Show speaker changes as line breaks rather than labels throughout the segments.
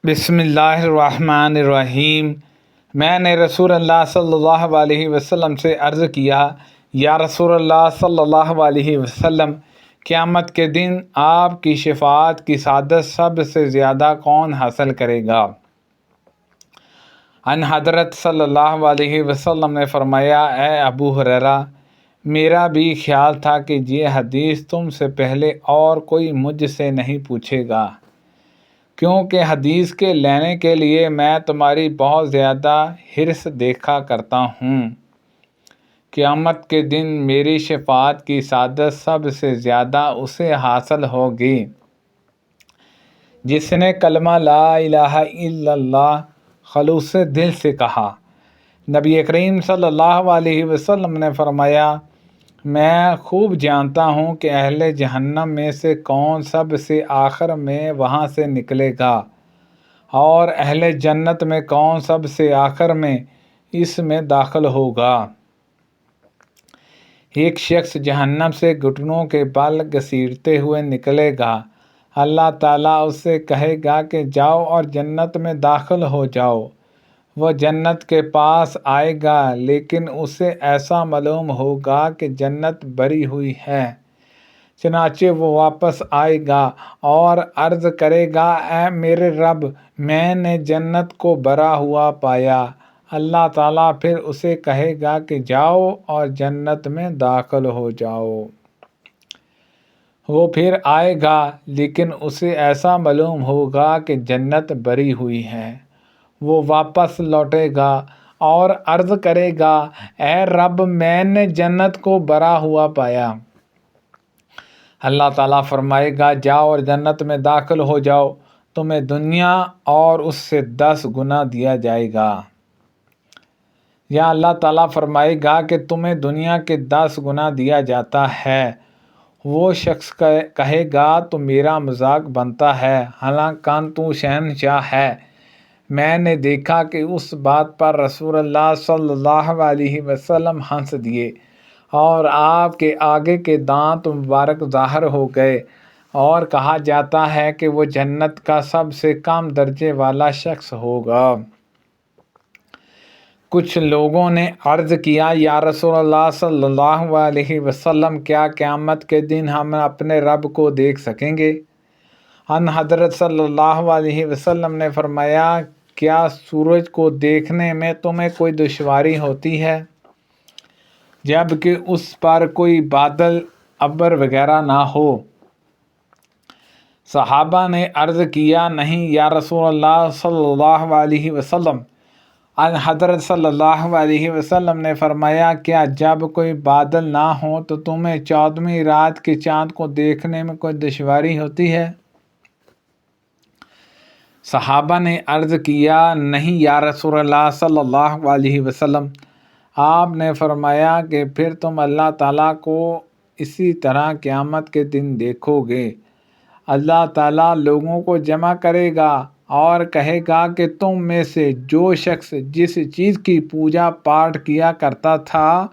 بسم اللہ الرحمن الرحیم۔ میں نے رسول اللہ صلی اللہ علیہ وسلم سے عرض کیا، یا رسول اللہ صلی اللہ علیہ وسلم، قیامت کے دن آپ کی شفاعت کی سعادت سب سے زیادہ کون حاصل کرے گا؟ ان حضرت صلی اللہ علیہ وسلم نے فرمایا، اے ابو ہریرہ، میرا بھی خیال تھا کہ یہ حدیث تم سے پہلے اور کوئی مجھ سے نہیں پوچھے گا، کیونکہ حدیث کے لینے کے لیے میں تمہاری بہت زیادہ حرص دیکھا کرتا ہوں۔ قیامت کے دن میری شفاعت کی سعادت سب سے زیادہ اسے حاصل ہوگی جس نے کلمہ لا الہ الا اللہ خلوص دل سے کہا۔ نبی کریم صلی اللہ علیہ وسلم نے فرمایا، میں خوب جانتا ہوں کہ اہل جہنم میں سے کون سب سے آخر میں وہاں سے نکلے گا، اور اہل جنت میں کون سب سے آخر میں اس میں داخل ہوگا۔ ایک شخص جہنم سے گھٹنوں کے بل گھسیٹتے ہوئے نکلے گا۔ اللہ تعالیٰ اس سے کہے گا کہ جاؤ اور جنت میں داخل ہو جاؤ۔ وہ جنت کے پاس آئے گا، لیکن اسے ایسا معلوم ہوگا کہ جنت بھری ہوئی ہے۔ چنانچہ وہ واپس آئے گا اور عرض کرے گا، اے میرے رب، میں نے جنت کو بھرا ہوا پایا۔ اللہ تعالیٰ پھر اسے کہے گا کہ جاؤ اور جنت میں داخل ہو جاؤ۔ وہ پھر آئے گا، لیکن اسے ایسا معلوم ہوگا کہ جنت بھری ہوئی ہے۔ وہ واپس لوٹے گا اور عرض کرے گا، اے رب، میں نے جنت کو بھرا ہوا پایا۔ اللہ تعالیٰ فرمائے گا، جاؤ اور جنت میں داخل ہو جاؤ، تمہیں دنیا اور اس سے 10 گنا دیا جائے گا۔ یا اللہ تعالیٰ فرمائے گا کہ تمہیں دنیا کے 10 گنا دیا جاتا ہے۔ وہ شخص کہے گا، تو میرا مذاق بنتا ہے، حالانکہ تو شہنشاہ ہے۔ میں نے دیکھا کہ اس بات پر رسول اللہ صلی اللہ علیہ وسلم ہنس دیے اور آپ کے آگے کے دانت مبارک ظاہر ہو گئے، اور کہا جاتا ہے کہ وہ جنت کا سب سے کم درجے والا شخص ہوگا۔ کچھ لوگوں نے عرض کیا، یا رسول اللہ صلی اللہ علیہ وسلم، کیا قیامت کے دن ہم اپنے رب کو دیکھ سکیں گے؟ ان حضرت صلی اللہ علیہ وسلم نے فرمایا، کیا سورج کو دیکھنے میں تمہیں کوئی دشواری ہوتی ہے جبکہ اس پر کوئی بادل ابر وغیرہ نہ ہو؟ صحابہ نے عرض کیا، نہیں یا رسول اللہ صلی اللہ علیہ وسلم۔ ان حضرت صلی اللہ علیہ وسلم نے فرمایا، کیا جب کوئی بادل نہ ہو تو تمہیں 14ویں رات کے چاند کو دیکھنے میں کوئی دشواری ہوتی ہے؟ صحابہ نے عرض کیا، نہیں یا رسول اللہ صلی اللہ علیہ وسلم۔ آپ نے فرمایا کہ پھر تم اللہ تعالیٰ کو اسی طرح قیامت کے دن دیکھو گے۔ اللہ تعالیٰ لوگوں کو جمع کرے گا اور کہے گا کہ تم میں سے جو شخص جس چیز کی پوجا پاٹ کیا کرتا تھا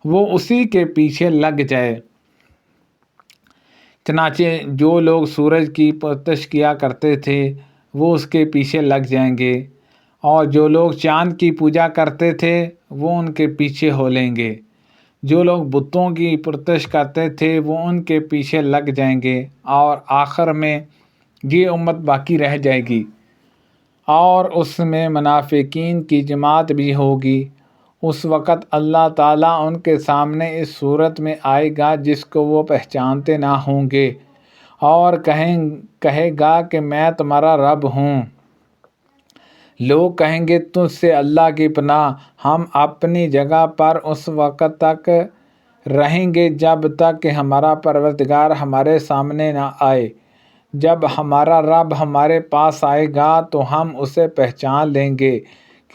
وہ اسی کے پیچھے لگ جائے۔ چنانچہ جو لوگ سورج کی پرستش کیا کرتے تھے وہ اس کے پیچھے لگ جائیں گے، اور جو لوگ چاند کی پوجا کرتے تھے وہ ان کے پیچھے ہو لیں گے۔ جو لوگ بتوں کی پرستش کرتے تھے وہ ان کے پیچھے لگ جائیں گے، اور آخر میں یہ امت باقی رہ جائے گی، اور اس میں منافقین کی جماعت بھی ہوگی۔ اس وقت اللہ تعالیٰ ان کے سامنے اس صورت میں آئے گا جس کو وہ پہچانتے نہ ہوں گے، اور کہے گا کہ میں تمہارا رب ہوں۔ لوگ کہیں گے، تجھ سے اللہ کی پناہ، ہم اپنی جگہ پر اس وقت تک رہیں گے جب تک کہ ہمارا پروردگار ہمارے سامنے نہ آئے۔ جب ہمارا رب ہمارے پاس آئے گا تو ہم اسے پہچان لیں گے،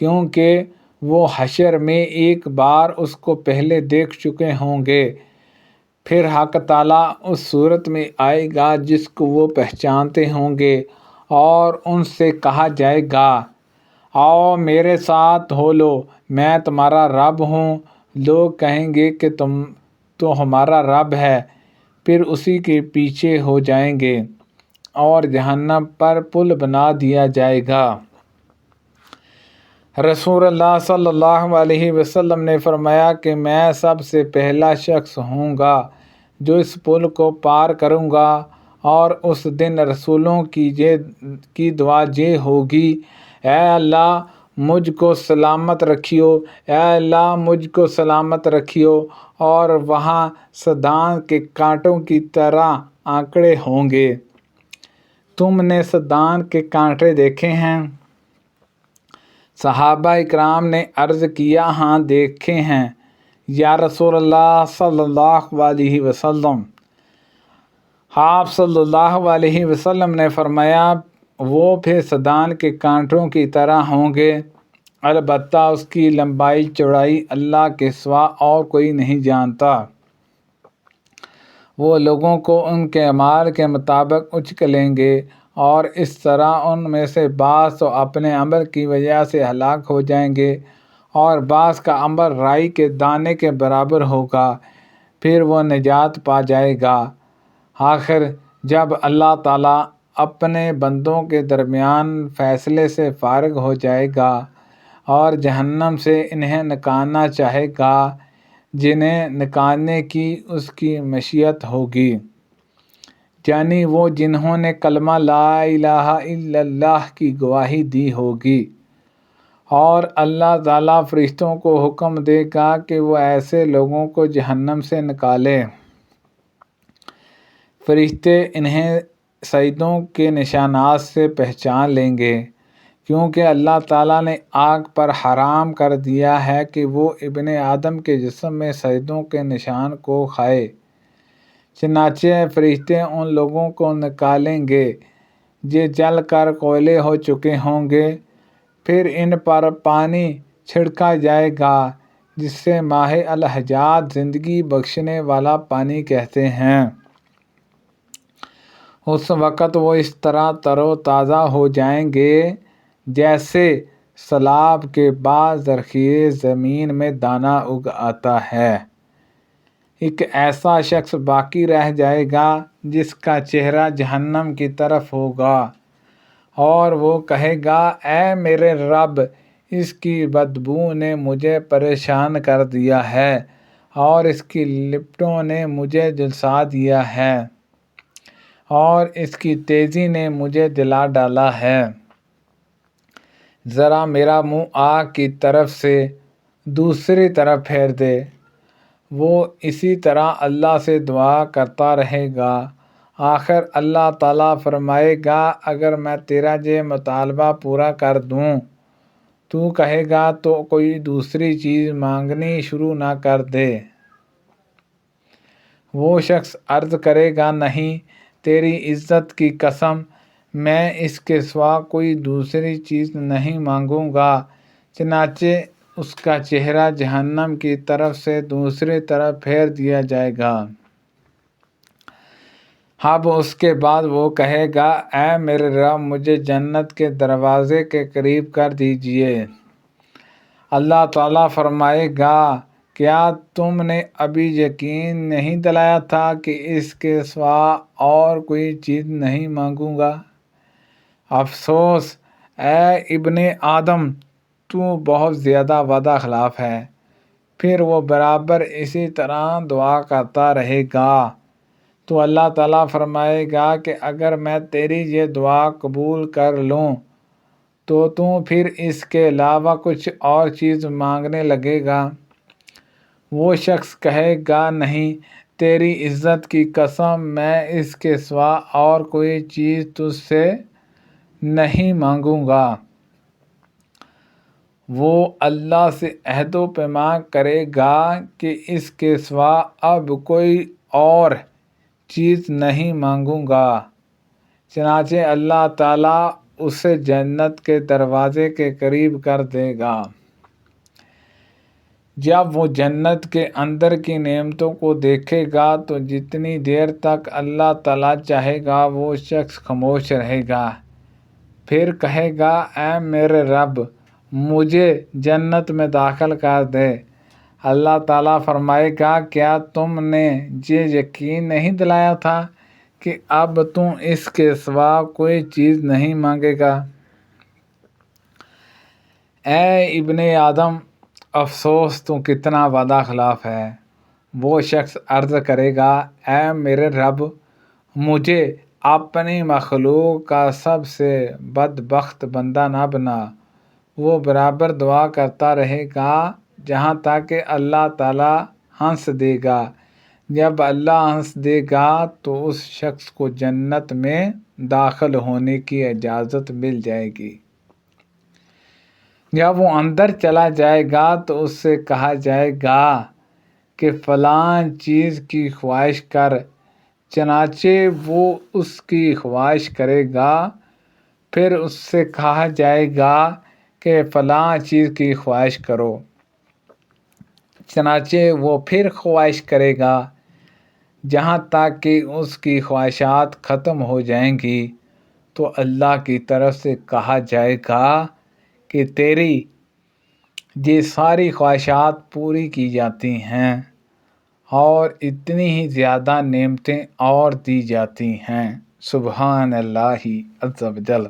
کیونکہ وہ حشر میں ایک بار اس کو پہلے دیکھ چکے ہوں گے۔ پھر حق تعالیٰ اس صورت میں آئے گا جس کو وہ پہچانتے ہوں گے، اور ان سے کہا جائے گا، آؤ میرے ساتھ ہو لو، میں تمہارا رب ہوں۔ لوگ کہیں گے کہ تم تو ہمارا رب ہے، پھر اسی کے پیچھے ہو جائیں گے۔ اور جہنم پر پل بنا دیا جائے گا۔ رسول اللہ صلی اللہ علیہ وسلم نے فرمایا کہ میں سب سے پہلا شخص ہوں گا جو اس پل کو پار کروں گا، اور اس دن رسولوں کی دعا یہ ہوگی: اے اللہ مجھ کو سلامت رکھیو، اے اللہ مجھ کو سلامت رکھیو۔ اور وہاں سدان کے کانٹوں کی طرح آنکڑے ہوں گے۔ تم نے سدان کے کانٹے دیکھے ہیں؟ صحابہ اکرام نے عرض کیا: ہاں دیکھے ہیں یا رسول اللہ صلی اللہ علیہ وسلم۔ آپ صلی اللہ علیہ وسلم نے فرمایا: وہ پھر سدان کے کانٹوں کی طرح ہوں گے، البتہ اس کی لمبائی چوڑائی اللہ کے سوا اور کوئی نہیں جانتا۔ وہ لوگوں کو ان کے اعمال کے مطابق اچکلیں گے، اور اس طرح ان میں سے بعض تو اپنے عمل کی وجہ سے ہلاک ہو جائیں گے، اور بعض کا عمل رائی کے دانے کے برابر ہوگا، پھر وہ نجات پا جائے گا۔ آخر جب اللہ تعالیٰ اپنے بندوں کے درمیان فیصلے سے فارغ ہو جائے گا اور جہنم سے انہیں نکالنا چاہے گا، جنہیں نکالنے کی اس کی مشیت ہوگی، یعنی وہ جنہوں نے کلمہ لا الہ الا اللہ کی گواہی دی ہوگی، اور اللہ تعالیٰ فرشتوں کو حکم دے گا کہ وہ ایسے لوگوں کو جہنم سے نکالے۔ فرشتے انہیں سجدوں کے نشانات سے پہچان لیں گے، کیونکہ اللہ تعالیٰ نے آگ پر حرام کر دیا ہے کہ وہ ابن آدم کے جسم میں سجدوں کے نشان کو کھائے۔ چنانچہ فرشتے ان لوگوں کو نکالیں گے جو جل کر کوئلے ہو چکے ہوں گے، پھر ان پر پانی چھڑکا جائے گا جسے ماہ الحیات زندگی بخشنے والا پانی کہتے ہیں۔ اس وقت وہ اس طرح تر و تازہ ہو جائیں گے جیسے سیلاب کے بعد زرخیز زمین میں دانہ اگ آتا ہے۔ ایک ایسا شخص باقی رہ جائے گا جس کا چہرہ جہنم کی طرف ہوگا، اور وہ کہے گا: اے میرے رب، اس کی بدبو نے مجھے پریشان کر دیا ہے، اور اس کی لپٹوں نے مجھے جھلسا دیا ہے، اور اس کی تیزی نے مجھے جلا ڈالا ہے۔ ذرا میرا منہ آگ کی طرف سے دوسری طرف پھیر دے۔ وہ اسی طرح اللہ سے دعا کرتا رہے گا۔ آخر اللہ تعالیٰ فرمائے گا: اگر میں تیرا یہ مطالبہ پورا کر دوں تو کہے گا تو کوئی دوسری چیز مانگنی شروع نہ کر دے۔ وہ شخص عرض کرے گا: نہیں، تیری عزت کی قسم، میں اس کے سوا کوئی دوسری چیز نہیں مانگوں گا۔ چنانچہ اس کا چہرہ جہنم کی طرف سے دوسری طرف پھیر دیا جائے گا۔ اب اس کے بعد وہ کہے گا: اے میرے رب، مجھے جنت کے دروازے کے قریب کر دیجیے۔ اللہ تعالیٰ فرمائے گا: کیا تم نے ابھی یقین نہیں دلایا تھا کہ اس کے سوا اور کوئی چیز نہیں مانگوں گا؟ افسوس اے ابن آدم، تو بہت زیادہ وعدہ خلاف ہے۔ پھر وہ برابر اسی طرح دعا کرتا رہے گا، تو اللہ تعالیٰ فرمائے گا کہ اگر میں تیری یہ دعا قبول کر لوں تو پھر اس کے علاوہ کچھ اور چیز مانگنے لگے گا۔ وہ شخص کہے گا: نہیں، تیری عزت کی قسم، میں اس کے سوا اور کوئی چیز تجھ سے نہیں مانگوں گا۔ وہ اللہ سے عہد و پیمان کرے گا کہ اس کے سوا اب کوئی اور چیز نہیں مانگوں گا۔ چنانچہ اللہ تعالیٰ اسے جنت کے دروازے کے قریب کر دے گا۔ جب وہ جنت کے اندر کی نعمتوں کو دیکھے گا تو جتنی دیر تک اللہ تعالیٰ چاہے گا وہ شخص خاموش رہے گا، پھر کہے گا: اے میرے رب، مجھے جنت میں داخل کر دے۔ اللہ تعالیٰ فرمائے گا: کیا تم نے یہ یقین نہیں دلایا تھا کہ اب تم اس کے سوا کوئی چیز نہیں مانگے گا۔ اے ابن آدم، افسوس تو کتنا وعدہ خلاف ہے۔ وہ شخص عرض کرے گا، اے میرے رب، مجھے اپنی مخلوق کا سب سے بدبخت بندہ نہ بنا۔ وہ برابر دعا کرتا رہے گا جہاں تک کہ اللہ تعالیٰ ہنس دے گا۔ جب اللہ ہنس دے گا تو اس شخص کو جنت میں داخل ہونے کی اجازت مل جائے گی۔ جب وہ اندر چلا جائے گا تو اس سے کہا جائے گا کہ فلاں چیز کی خواہش کر، چنانچہ وہ اس کی خواہش کرے گا۔ پھر اس سے کہا جائے گا کہ فلاں چیز کی خواہش کرو، چنانچہ وہ پھر خواہش کرے گا جہاں تک کہ اس کی خواہشات ختم ہو جائیں گی۔ تو اللہ کی طرف سے کہا جائے گا کہ تیری یہ ساری خواہشات پوری کی جاتی ہیں اور اتنی ہی زیادہ نعمتیں اور دی جاتی ہیں۔ سبحان اللہ عز و جل۔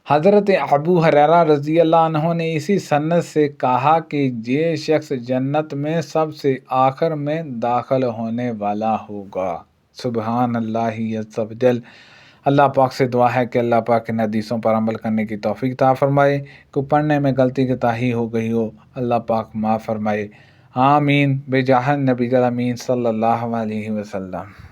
حضرت ابو ہریرہ رضی اللہ عنہ نے اسی سند سے کہا کہ یہ شخص جنت میں سب سے آخر میں داخل ہونے والا ہوگا۔ سبحان اللہ عز و جل۔ اللہ پاک سے دعا ہے کہ اللہ پاک ان حدیثوں پر عمل کرنے کی توفیق عطا فرمائے۔ کو پڑھنے میں غلطی کوتاہی ہو گئی ہو، اللہ پاک معاف فرمائے۔ آمین بجاہ نبی الامین صلی اللہ علیہ وسلم۔